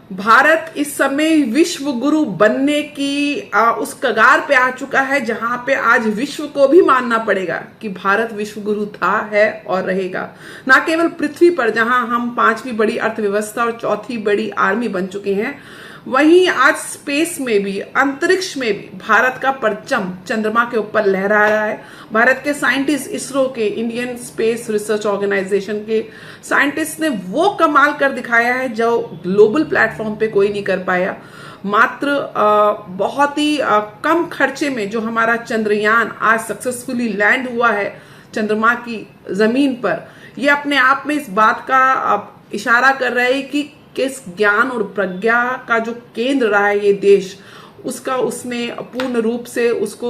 भारत इस समय विश्व गुरु बनने की उस कगार पे आ चुका है, जहां पे आज विश्व को भी मानना पड़ेगा कि भारत विश्व गुरु था, है और रहेगा। ना केवल पृथ्वी पर, जहां हम पांचवी बड़ी अर्थव्यवस्था और चौथी बड़ी आर्मी बन चुके हैं, वहीं आज स्पेस में भी, अंतरिक्ष में भी भारत का परचम चंद्रमा के ऊपर लहरा रहा है। भारत के साइंटिस्ट, इसरो के, इंडियन स्पेस रिसर्च ऑर्गेनाइजेशन के साइंटिस्ट ने वो कमाल कर दिखाया है जो ग्लोबल प्लेटफॉर्म पे कोई नहीं कर पाया। मात्र बहुत ही कम खर्चे में जो हमारा चंद्रयान आज सक्सेसफुली लैंड हुआ है चंद्रमा की जमीन पर, ये अपने आप में इस बात का इशारा कर रहा है कि किस ज्ञान और प्रज्ञा का जो केंद्र रहा है ये देश, उसका उसने पूर्ण रूप से उसको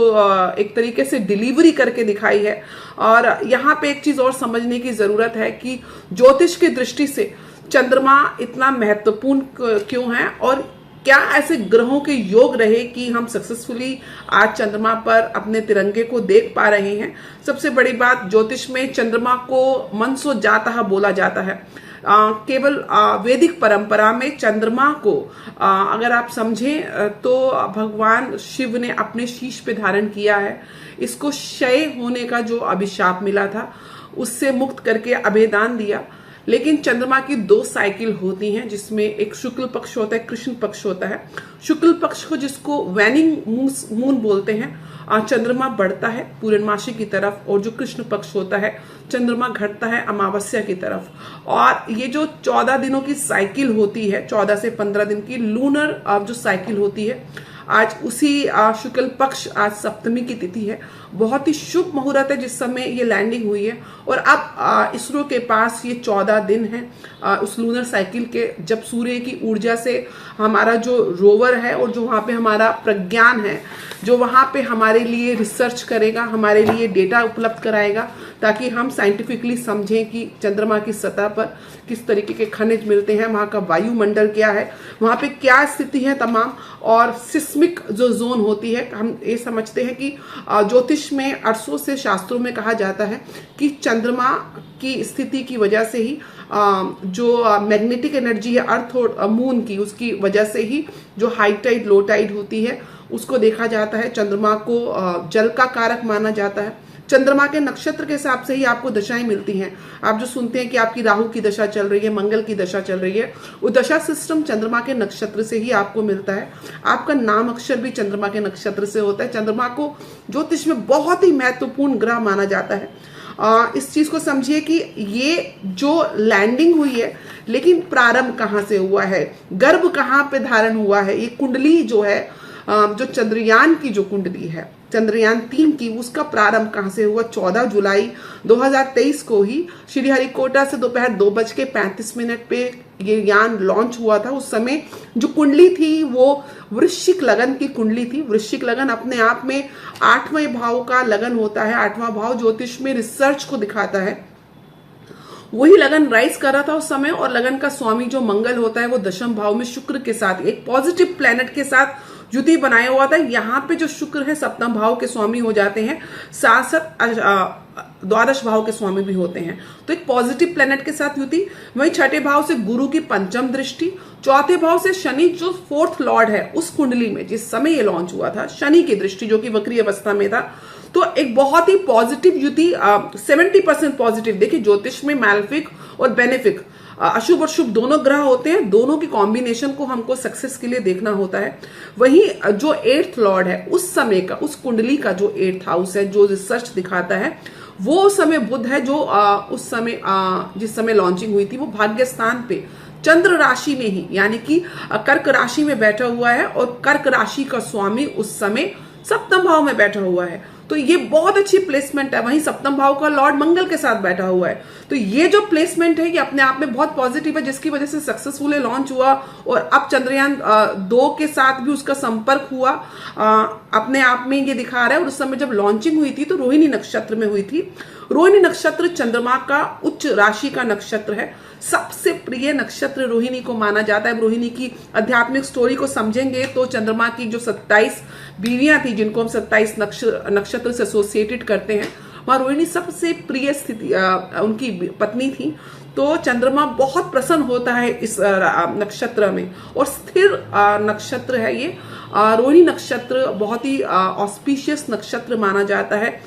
एक तरीके से डिलीवरी करके दिखाई है। और यहाँ पे एक चीज और समझने की जरूरत है कि ज्योतिष की दृष्टि से चंद्रमा इतना महत्वपूर्ण क्यों है और क्या ऐसे ग्रहों के योग रहे कि हम सक्सेसफुली आज चंद्रमा पर अपने तिरंगे को देख पा रहे हैं। सबसे बड़ी बात, ज्योतिष में चंद्रमा को मनसो जाता बोला जाता है। केवल वैदिक परंपरा में चंद्रमा को अगर आप समझें तो भगवान शिव ने अपने शीश पे धारण किया है। इसको क्षय होने का जो अभिशाप मिला था उससे मुक्त करके अभेदान दिया। लेकिन चंद्रमा की दो साइकिल होती हैं, जिसमें एक शुक्ल पक्ष होता है, कृष्ण पक्ष होता है। शुक्ल पक्ष को जिसको वैनिंग मून बोलते हैं, चंद्रमा बढ़ता है पूर्णमासी की तरफ, और जो कृष्ण पक्ष होता है चंद्रमा घटता है अमावस्या की तरफ। और ये जो 14 दिनों की साइकिल होती है, 14 से 15 दिन की लूनर जो साइकिल होती है, आज उसी शुक्ल पक्ष, आज सप्तमी की तिथि है। बहुत ही शुभ मुहूर्त है जिस समय ये लैंडिंग हुई है। और अब इसरो के पास ये 14 दिन है उस लूनर साइकिल के, जब सूर्य की ऊर्जा से हमारा जो रोवर है और जो वहां पे हमारा प्रज्ञान है, जो वहां पे हमारे लिए रिसर्च करेगा, हमारे लिए डेटा उपलब्ध कराएगा, ताकि हम साइंटिफिकली समझें कि चंद्रमा की सतह पर किस तरीके के खनिज मिलते हैं, वहां का वायुमंडल क्या है, वहां पे क्या स्थिति है तमाम। और सिस्मिक जो जोन होती है, हम ये समझते हैं कि ज्योतिष में अरसों से शास्त्रों में कहा जाता है कि चंद्रमा की स्थिति की वजह से ही जो मैग्नेटिक एनर्जी है अर्थ और मून की, उसकी वजह से ही जो हाई टाइड लो टाइड होती है उसको देखा जाता है। चंद्रमा को जल का कारक माना जाता है। चंद्रमा के नक्षत्र के हिसाब से ही आपको दशाएं मिलती हैं। आप जो सुनते हैं कि आपकी राहु की दशा चल रही है, मंगल की दशा चल रही है, वो दशा सिस्टम चंद्रमा के नक्षत्र से ही आपको मिलता है। आपका नाम अक्षर भी चंद्रमा के नक्षत्र से होता है। चंद्रमा को ज्योतिष में बहुत ही महत्वपूर्ण ग्रह माना जाता है। इस चीज को समझिए कि ये जो लैंडिंग हुई है, लेकिन प्रारंभ कहाँ से हुआ है, गर्भ कहाँ पे धारण हुआ है, ये कुंडली जो है, जो चंद्रयान की जो कुंडली है, चंद्रयान 3 की, उसका प्रारंभ कहां से हुआ? 14 जुलाई 2023 को ही श्रीहरिकोटा से दोपहर 2:35 पे ये यान लॉन्च हुआ था। उस समय जो कुंडली थी वो वृश्चिक लगन की कुंडली थी। वृश्चिक लगन अपने आप में 8वें भाव का लगन होता है। 8वां भाव ज्योतिष में रिसर्च को दिखाता है। वही लगन राइज कर रहा था उस समय, और लगन का स्वामी जो मंगल होता है वो 10वें भाव में शुक्र के साथ, एक पॉजिटिव प्लेनेट के साथ युति बनाया हुआ था। यहाँ पे जो शुक्र है 7वें भाव के स्वामी हो जाते हैं, साथ 12 भाव के स्वामी भी होते हैं। तो एक पॉजिटिव प्लेनेट के साथ युति। वहीं 6ठे भाव से गुरु की 5वीं दृष्टि, 4थे भाव से शनि जो 4th लॉर्ड है उस कुंडली में जिस समय ये लॉन्च हुआ था, शनि की दृष्टि जो कि वक्री अवस्था में था। तो एक बहुत ही पॉजिटिव युति, 70% पॉजिटिव। देखिए ज्योतिष में मैलेफिक और बेनिफिक, अशुभ और शुभ दोनों ग्रह होते हैं, दोनों की कॉम्बिनेशन को हमको सक्सेस के लिए देखना होता है। वहीं जो 8th लॉर्ड है उस समय का, उस कुंडली का जो 8th हाउस है, जो रिसर्च दिखाता है, वो समय बुध है, जो उस समय जिस समय लॉन्चिंग हुई थी वो भाग्य स्थान पे चंद्र राशि में ही, यानी कि कर्क राशि में बैठा हुआ है, और कर्क राशि का स्वामी उस समय 7वें भाव में बैठा हुआ है। तो ये बहुत अच्छी प्लेसमेंट है। वहीं 7वें भाव का लॉर्ड मंगल के साथ बैठा हुआ है। तो ये जो प्लेसमेंट है ये अपने आप में बहुत पॉजिटिव है, जिसकी वजह से सक्सेसफुली लॉन्च हुआ। और अब चंद्रयान 2 के साथ भी उसका संपर्क हुआ, अपने आप में ये दिखा रहा है। और उस समय जब लॉन्चिंग हुई थी तो रोहिणी नक्षत्र में हुई थी। रोहिणी नक्षत्र चंद्रमा का उच्च राशि का नक्षत्र है। सबसे प्रिय नक्षत्र रोहिणी को माना जाता है। रोहिणी की आध्यात्मिक स्टोरी को समझेंगे तो चंद्रमा की जो 27 बीवियां थी, जिनको हम 27 नक्षत्र से एसोसिएटेड करते हैं, वहां रोहिणी सबसे प्रिय स्थिति उनकी पत्नी थी। तो चंद्रमा बहुत प्रसन्न होता है इस नक्षत्र में। और स्थिर नक्षत्र है ये। रोहिणी नक्षत्र बहुत ही ऑस्पिशियस नक्षत्र माना जाता है।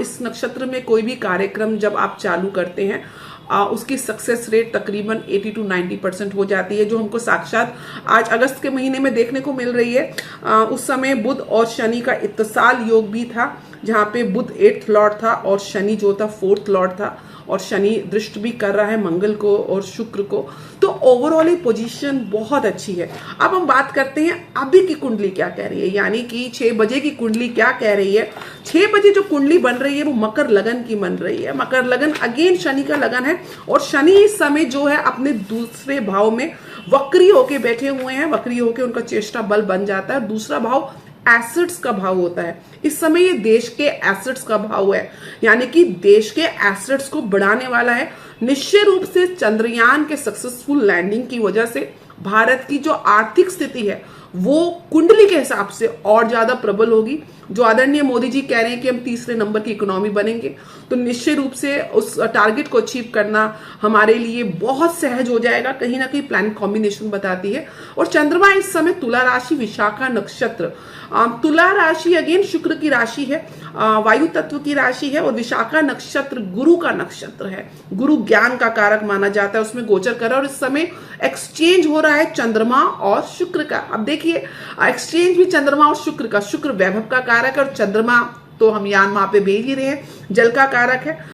इस नक्षत्र में कोई भी कार्यक्रम जब आप चालू करते हैं उसकी सक्सेस रेट तकरीबन 80 to 90% हो जाती है, जो हमको साक्षात आज अगस्त के महीने में देखने को मिल रही है। उस समय बुध और शनि का इत्तिसाल योग भी था, जहां पे बुध 8th लॉर्ड था और शनि जो था 4th लॉर्ड था, और शनि दृष्ट भी कर रहा है मंगल को और शुक्र को। तो ओवरऑल ये पोजीशन बहुत अच्छी है। अब हम बात करते हैं अभी की कुंडली क्या कह रही है, यानी कि 6 बजे की कुंडली क्या कह रही है। 6 बजे जो कुंडली बन रही है वो मकर लगन की बन रही है। मकर लगन अगेन शनि का लगन है, और शनि इस समय जो है अपने दूसरे भाव में वक्री होके बैठे हुए हैं। वक्री होके उनका चेष्टा बल बन जाता है। दूसरा भाव एसेट्स का भाव होता है। इस समय ये देश के एसेट्स का भाव है, यानी कि देश के एसेट्स को बढ़ाने वाला है। निश्चय रूप से चंद्रयान के सक्सेसफुल लैंडिंग की वजह से भारत की जो आर्थिक स्थिति है वो कुंडली के हिसाब से और ज्यादा प्रबल होगी। जो आदरणीय मोदी जी कह रहे हैं कि हम तीसरे नंबर की इकोनॉमी बनेंगे, तो निश्चय रूप से उस टारगेट को अचीव करना हमारे लिए बहुत सहज हो जाएगा। कहीं ना कहीं प्लान कॉम्बिनेशन बताती है। और चंद्रमा इस समय तुला राशि, विशाखा नक्षत्र। तुला राशि अगेन शुक्र की राशि है, वायु तत्व की राशि है, और विशाखा नक्षत्र गुरु का नक्षत्र है। गुरु ज्ञान का कारक माना जाता है, उसमें गोचर कर रहा है। और इस समय एक्सचेंज हो रहा है चंद्रमा और शुक्र का। अब देखिए एक्सचेंज भी चंद्रमा और शुक्र का। शुक्र वैभव का कारक है, और चंद्रमा तो हम यान वहां पे भेज ही रहे हैं, जल का कारक है।